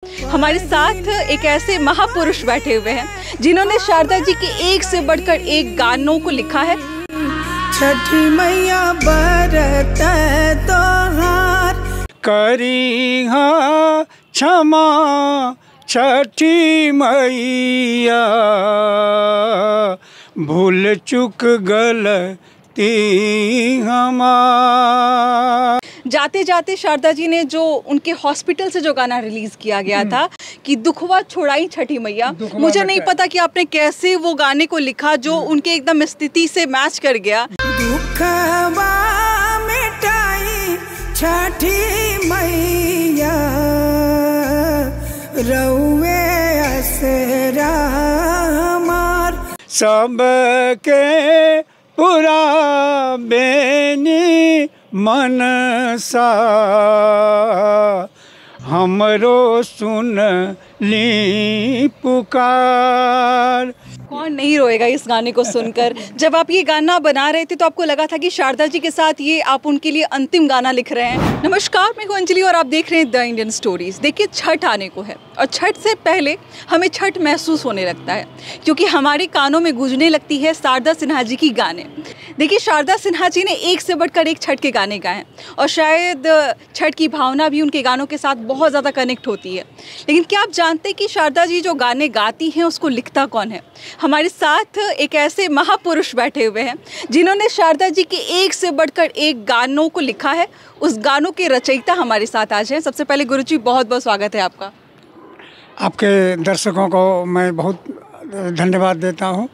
हमारे साथ एक ऐसे महापुरुष बैठे हुए हैं जिन्होंने शारदा जी के एक से बढ़कर एक गानों को लिखा है। छठी मैया बरत तोहार करी हाँ क्षमा छठी मैया, भूल चुक गलती हमार। जाते जाते शारदा जी ने जो उनके हॉस्पिटल से जो गाना रिलीज किया गया था कि दुखवा छोड़ाई छठी मैया, मुझे नहीं पता कि आपने कैसे वो गाने को लिखा जो उनके एकदम स्थिति से मैच कर गया। दुखवा मिटाई छठी मैया, रउए असरा हमार। सबके पूरा बेनी मनसा, हमरो सुन ली पुकार। कौन नहीं रोएगा इस गाने को सुनकर। जब आप ये गाना बना रहे थे तो आपको लगा था कि शारदा जी के साथ ये आप उनके लिए अंतिम गाना लिख रहे हैं। नमस्कार, मैं हूं अंजलि और आप देख रहे हैं द इंडियन स्टोरीज। देखिए, छठ आने को है और छठ से पहले हमें छठ महसूस होने लगता है क्योंकि हमारे कानों में गूंजने लगती है शारदा सिन्हा जी की गाने। देखिए, शारदा सिन्हा जी ने एक से बढ़कर एक छठ के गाने गाए और शायद छठ की भावना भी उनके गानों के साथ बहुत ज़्यादा कनेक्ट होती है। लेकिन क्या आप जानते हैं कि शारदा जी जो गाने गाती हैं उसको लिखता कौन है? हमारे साथ एक ऐसे महापुरुष बैठे हुए हैं जिन्होंने शारदा जी के एक से बढ़कर एक गानों को लिखा है। उस गानों के रचयिता हमारे साथ आज हैं। सबसे पहले गुरुजी बहुत बहुत स्वागत है आपका। आपके दर्शकों को मैं बहुत धन्यवाद देता हूँ।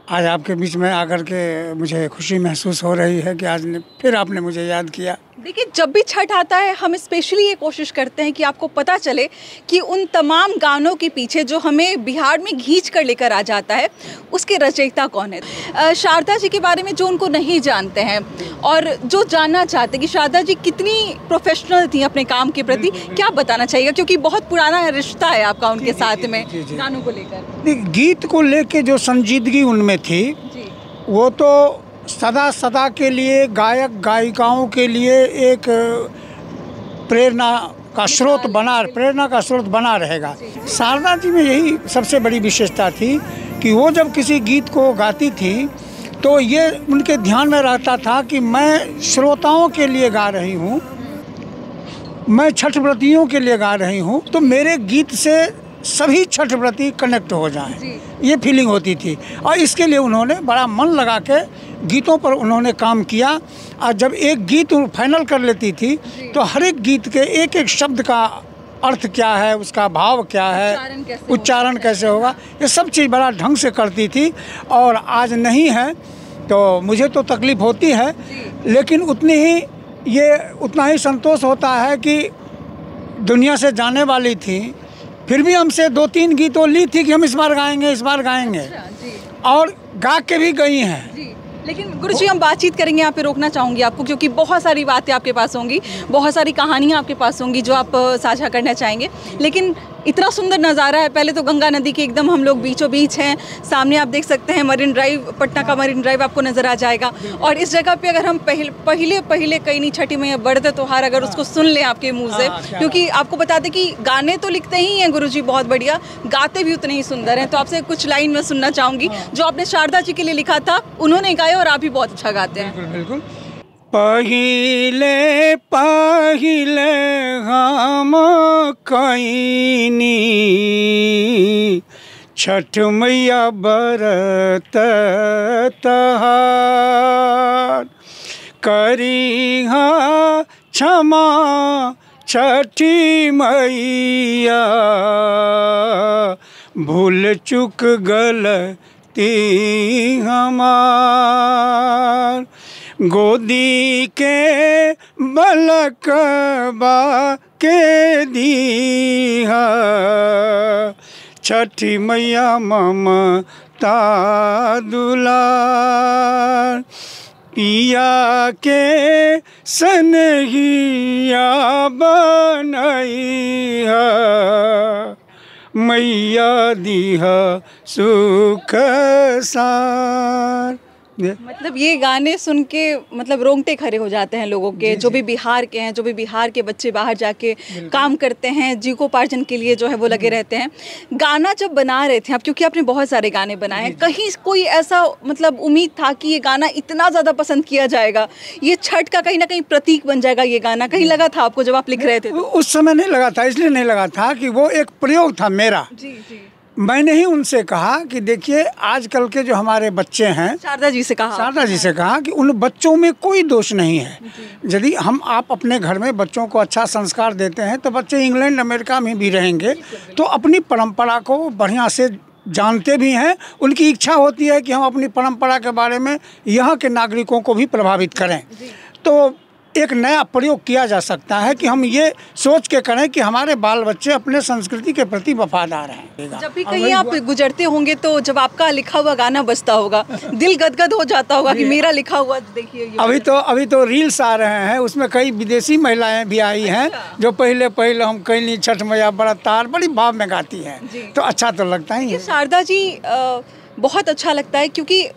आज आपके बीच में आकर के मुझे खुशी महसूस हो रही है कि आज फिर आपने मुझे याद किया। देखिए, जब भी छठ आता है हम स्पेशली ये कोशिश करते हैं कि आपको पता चले कि उन तमाम गानों के पीछे जो हमें बिहार में खींच कर लेकर आ जाता है उसके रचयिता कौन है। शारदा जी के बारे में जो उनको नहीं जानते हैं और जो जानना चाहते हैं कि शारदा जी कितनी प्रोफेशनल थी अपने काम के प्रति, क्या बताना चाहिए? क्योंकि बहुत पुराना रिश्ता है आपका उनके साथ में गानों को लेकर। गीत को लेके जो संजीदगी उनमें थी वो तो सदा के लिए गायक गायिकाओं के लिए एक प्रेरणा का स्रोत बना रहेगा। शारदा जी में यही सबसे बड़ी विशेषता थी कि वो जब किसी गीत को गाती थी तो ये उनके ध्यान में रहता था कि मैं श्रोताओं के लिए गा रही हूँ, मैं छठ व्रतियों के लिए गा रही हूँ, तो मेरे गीत से सभी छठ व्रती कनेक्ट हो जाएं, ये फीलिंग होती थी। और इसके लिए उन्होंने बड़ा मन लगा के गीतों पर उन्होंने काम किया। और जब एक गीत फाइनल कर लेती थी तो हर एक गीत के एक एक शब्द का अर्थ क्या है, उसका भाव क्या है, उच्चारण कैसे होगा, ये सब चीज़ बड़ा ढंग से करती थी। और आज नहीं है तो मुझे तो तकलीफ़ होती है, लेकिन उतना ही संतोष होता है कि दुनिया से जाने वाली थी, फिर भी हमसे 2-3 गीतों ली थी कि हम इस बार गाएंगे और गा के भी गई हैं। लेकिन गुरुजी, हम बातचीत करेंगे, यहाँ पे रोकना चाहूँगी आपको क्योंकि बहुत सारी बातें आपके पास होंगी, बहुत सारी कहानियाँ आपके पास होंगी जो आप साझा करना चाहेंगे। लेकिन इतना सुंदर नज़ारा है, पहले तो गंगा नदी के एकदम हम लोग बीचों बीच हैं। सामने आप देख सकते हैं मरीन ड्राइव, पटना का मरीन ड्राइव आपको नज़र आ जाएगा। और इस जगह पे अगर हम पहले कहीं नहीं छठी मैया बढ़ते त्योहार अगर उसको सुन लें आपके मुँह से, क्योंकि आपको बता दें कि गाने तो लिखते ही हैं गुरुजी बहुत बढ़िया, गाते भी उतने ही सुंदर हैं। तो आपसे कुछ लाइन में सुनना चाहूँगी जो आपने शारदा जी के लिए लिखा था, उन्होंने गाया और आप भी बहुत अच्छा गाते हैं। बिल्कुल। पहिले हम कईनी छठ मैया बरत तहार, करी हाँ क्षमा छठी मैया, भूल चुक गलती हमार। गोदी के बलकबा के दीहा, छठी मैया ममता दुलार। पिया के सनहिया बनैया, मैया दीहा सुख सार। मतलब ये गाने सुन के मतलब रोंगटे खड़े हो जाते हैं लोगों के, जो भी बिहार के हैं, जो भी बिहार के बच्चे बाहर जाके काम करते हैं, जीविकोपार्जन के लिए जो है वो लगे रहते हैं। गाना जब बना रहे थे आप, क्योंकि आपने बहुत सारे गाने बनाए हैं, कहीं कोई ऐसा मतलब उम्मीद था कि ये गाना इतना ज़्यादा पसंद किया जाएगा, ये छठ का कहीं ना कहीं प्रतीक बन जाएगा ये गाना, कहीं लगा था आपको जब आप लिख रहे थे? उस समय नहीं लगा था, इसलिए नहीं लगा था कि वो एक प्रयोग था मेरा। जी। मैंने ही उनसे कहा कि देखिए आजकल के जो हमारे बच्चे हैं, शारदा जी से कहा कि उन बच्चों में कोई दोष नहीं है। यदि हम आप अपने घर में बच्चों को अच्छा संस्कार देते हैं तो बच्चे इंग्लैंड अमेरिका में भी रहेंगे तो अपनी परंपरा को बढ़िया से जानते भी हैं। उनकी इच्छा होती है कि हम अपनी परंपरा के बारे में यहाँ के नागरिकों को भी प्रभावित करें। तो एक नया प्रयोग किया जा सकता है कि हम ये सोच के करें कि हमारे बाल बच्चे अपने संस्कृति के प्रति वफादार हैं। जब भी कहीं आप गुजरते होंगे तो जब आपका लिखा हुआ गाना बजता होगा, दिल गदगद हो जाता होगा कि मेरा लिखा हुआ देखिए। अभी तो रील्स आ रहे हैं, उसमें कई विदेशी महिलाएं भी आई हैं जो पहले हम कैली छठ मैया बड़ा तार बड़ी भाव में गाती हैं, तो अच्छा तो लगता ही है। शारदा जी बहुत अच्छा लगता है क्योंकि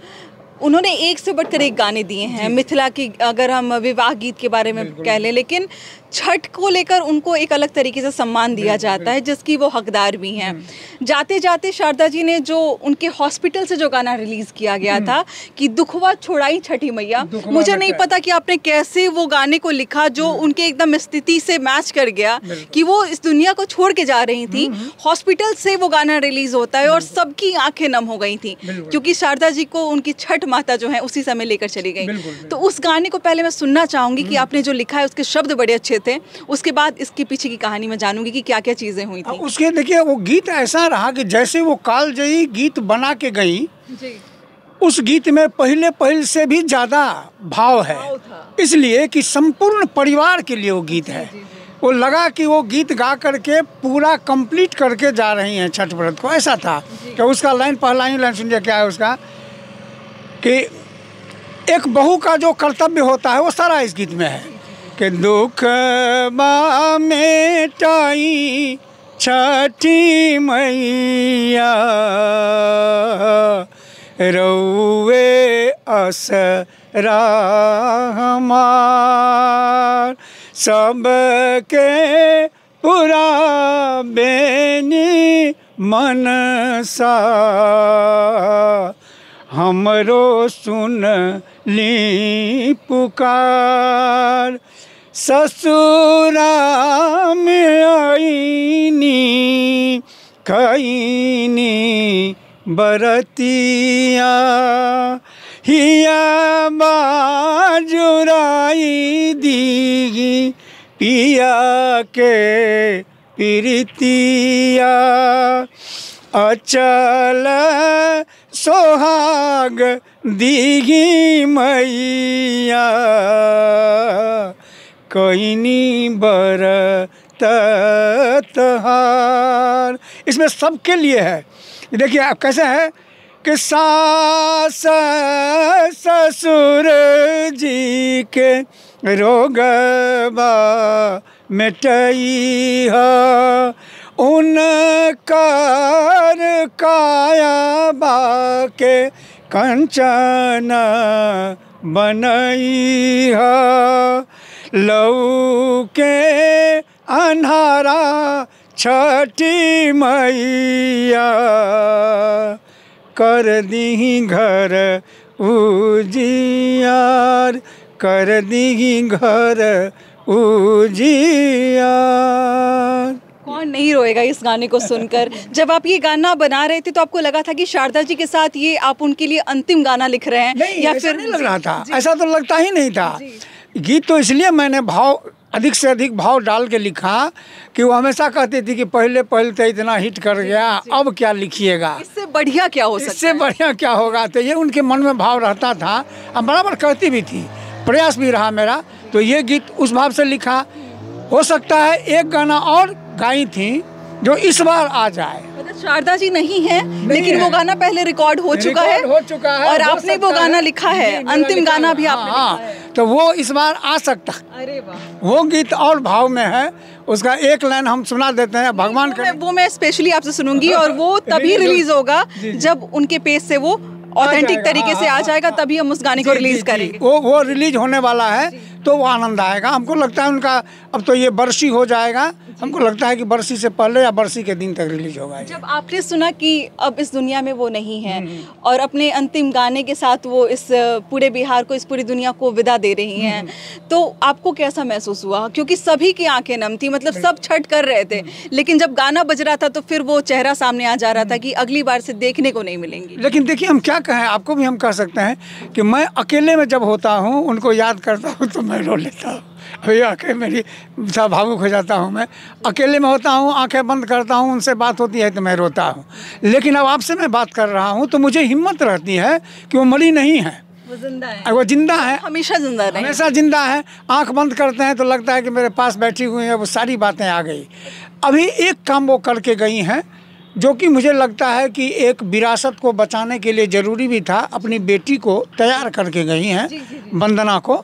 उन्होंने एक से बढ़कर एक गाने दिए हैं। मिथिला की अगर हम विवाह गीत के बारे में कह लें, लेकिन छठ को लेकर उनको एक अलग तरीके से सम्मान दिया जाता है जिसकी वो हकदार भी हैं। जाते जाते शारदा जी ने जो उनके हॉस्पिटल से जो गाना रिलीज़ किया गया था कि दुखवा छोड़ाई छठी मैया, मुझे नहीं पता कि आपने कैसे वो गाने को लिखा जो उनके एकदम स्थिति से मैच कर गया कि वो इस दुनिया को छोड़ के जा रही थी, हॉस्पिटल से वो गाना रिलीज़ होता है और सबकी आंखें नम हो गई थी क्योंकि शारदा जी को उनकी छठ माता जो है उसी समय लेकर चली गई। तो उस गाने को पहले मैं सुनना चाहूँगी कि आपने जो लिखा है उसके शब्द बड़े अच्छे थे, उसके बाद इसके पीछे की कहानी मैं जानूंगी कि क्या क्या चीजें हुई थी। उसके देखिए वो गीत ऐसा रहा कि जैसे वो कालजयी गीत बना के गई जी। उस गीत में पहले से भी ज्यादा भाव है, इसलिए कि संपूर्ण परिवार के लिए वो गीत है। वो लगा कि वो गीत गा करके पूरा कंप्लीट करके जा रही हैं छठ व्रत को, ऐसा था कि उसका पहला ही लाइन सुनिए क्या है उसका, कि एक बहू का जो कर्तव्य होता है वो सारा इस गीत में है कि दुख मेटाई छठी मैया रउए असरा हमार सबके पूरा बेनी मनसा हमरो सुन ली पुकार ससुरा में आईनी कईनी बरतिया हिया बाजुराई दीगी पिया के प्रीतिया अचल सोहाग दीगी मैया कईनी बरतहार। इसमें सबके लिए है। देखिए आप कैसे है कि सास ससुर जी के रोगबा मिटई है उनकर काया बाके कंचन बनई है लऊ के अन्हारा छठी मैया कर दी घर उजियार कर दी घर उजियार। कौन नहीं रोएगा इस गाने को सुनकर। जब आप ये गाना बना रहे थे तो आपको लगा था कि शारदा जी के साथ ये आप उनके लिए अंतिम गाना लिख रहे हैं? नहीं, या फिर नहीं लग रहा था, ऐसा तो लगता ही नहीं था। गीत तो इसलिए मैंने भाव अधिक से अधिक भाव डाल के लिखा कि वो हमेशा कहती थी कि पहले तो इतना हिट कर गया, अब क्या लिखिएगा, इससे बढ़िया क्या हो सकता है, इससे बढ़िया क्या होगा। तो ये उनके मन में भाव रहता था, अब बराबर कहती भी थी, प्रयास भी रहा मेरा। तो ये गीत उस भाव से लिखा। हो सकता है एक गाना और गाई थी जो इस बार आ जाए। शारदा जी नहीं है लेकिन वो गाना पहले रिकॉर्ड हो चुका है और आपने वो गाना लिखा है, अंतिम गाना भी आपने लिखा है, तो वो इस बार आ सकता। अरे वाह, वो गीत और भाव में है, उसका एक लाइन हम सुना देते हैं। भगवान वो मैं स्पेशली आपसे सुनूंगी और वो तभी रिलीज होगा जब उनके पेज से वो ऑथेंटिक तरीके से आ जाएगा, तभी हम उस गाने को रिलीज करेंगे। वो रिलीज होने वाला है, तो वो आनंद आएगा। हमको लगता है उनका अब तो ये बरसी हो जाएगा, हमको लगता है कि बरसी से पहले या बरसी के दिन तक रिलीज होगा। जब आपने सुना कि अब इस दुनिया में वो नहीं है और अपने अंतिम गाने के साथ वो इस पूरे बिहार को, इस पूरी दुनिया को विदा दे रही हैं, तो आपको कैसा महसूस हुआ? क्योंकि सभी की आंखें नम थी, मतलब सब छठ कर रहे थे, लेकिन जब गाना बज रहा था तो फिर वो चेहरा सामने आ जा रहा था कि अगली बार से देखने को नहीं मिलेंगी। लेकिन देखिए, हम क्या कहें, आपको भी हम कह सकते हैं कि मैं अकेले में जब होता हूँ, उनको याद करता हूँ तो मैं रो लेता हूँ। अभी आंखें मेरी भावुक हो जाता हूँ। मैं अकेले में होता हूँ, आंखें बंद करता हूँ, उनसे बात होती है तो मैं रोता हूँ। लेकिन अब आपसे मैं बात कर रहा हूँ तो मुझे हिम्मत रहती है कि वो मरी नहीं है, वो जिंदा है। वो जिंदा है, हमेशा जिंदा रहे, हमेशा जिंदा है। आंख बंद करते हैं तो लगता है कि मेरे पास बैठी हुई है, वो सारी बातें आ गई। अभी एक काम वो करके गई हैं जो कि मुझे लगता है कि एक विरासत को बचाने के लिए ज़रूरी भी था। अपनी बेटी को तैयार करके गई हैं, वंदना को।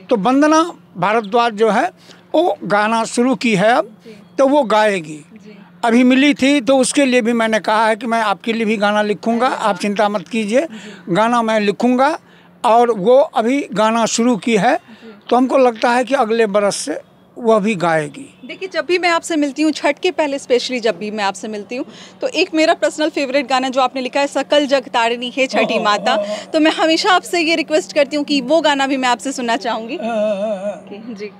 तो वंदना भारद्वाज जो है वो गाना शुरू की है अब, तो वो गाएगी। अभी मिली थी तो उसके लिए भी मैंने कहा है कि मैं आपके लिए भी गाना लिखूंगा, आप चिंता मत कीजिए, गाना मैं लिखूंगा। और वो अभी गाना शुरू की है, तो हमको लगता है कि अगले बरस से वह भी गाएगी। देखिए, जब भी मैं आपसे मिलती हूँ, छठ के पहले स्पेशली जब भी मैं आपसे मिलती हूँ, तो एक मेरा पर्सनल फेवरेट गाना जो आपने लिखा है, सकल जग तारिणी है छठी माता, तो मैं हमेशा आपसे ये रिक्वेस्ट करती हूँ कि वो गाना भी मैं आपसे सुनना चाहूँगी। जी।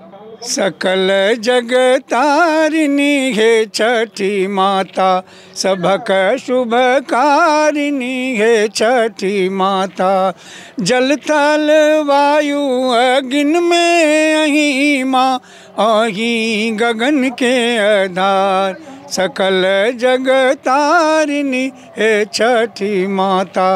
सकल जग तारिणी है छठी माता, सबक शुभकारिणी है छठी माता। जल थल वायु अग्नि में अही माँ, अही गगन के आधार। सकल जग तारिणी है छठी माता,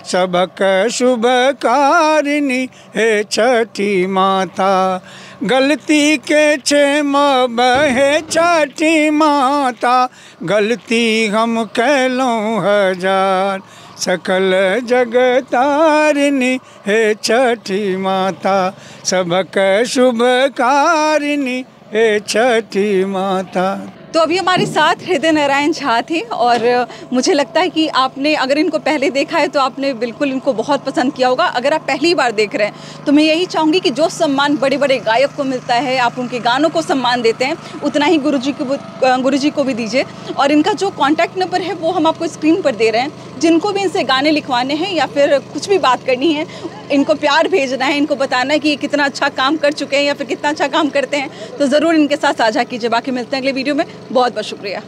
सबक शुभकारिणी है छठी माता। गलती के क्षेम बहे छठी माता, गलती हम कह लों हजार। सकल जग तारिणी है छठी माता, सबक शुभकारिणी है छठी माता। तो अभी हमारे साथ हृदय नारायण झा थे और मुझे लगता है कि आपने अगर इनको पहले देखा है तो आपने बिल्कुल इनको बहुत पसंद किया होगा। अगर आप पहली बार देख रहे हैं तो मैं यही चाहूँगी कि जो सम्मान बड़े बड़े गायक को मिलता है, आप उनके गानों को सम्मान देते हैं, उतना ही गुरुजी को भी दीजिए। और इनका जो कॉन्टैक्ट नंबर है वो हम आपको स्क्रीन पर दे रहे हैं। जिनको भी इनसे गाने लिखवाने हैं या फिर कुछ भी बात करनी है, इनको प्यार भेजना है, इनको बताना है कि ये कितना अच्छा काम कर चुके हैं या फिर कितना अच्छा काम करते हैं, तो ज़रूर इनके साथ साझा कीजिए। बाकी मिलते हैं अगले वीडियो में। बहुत बहुत शुक्रिया।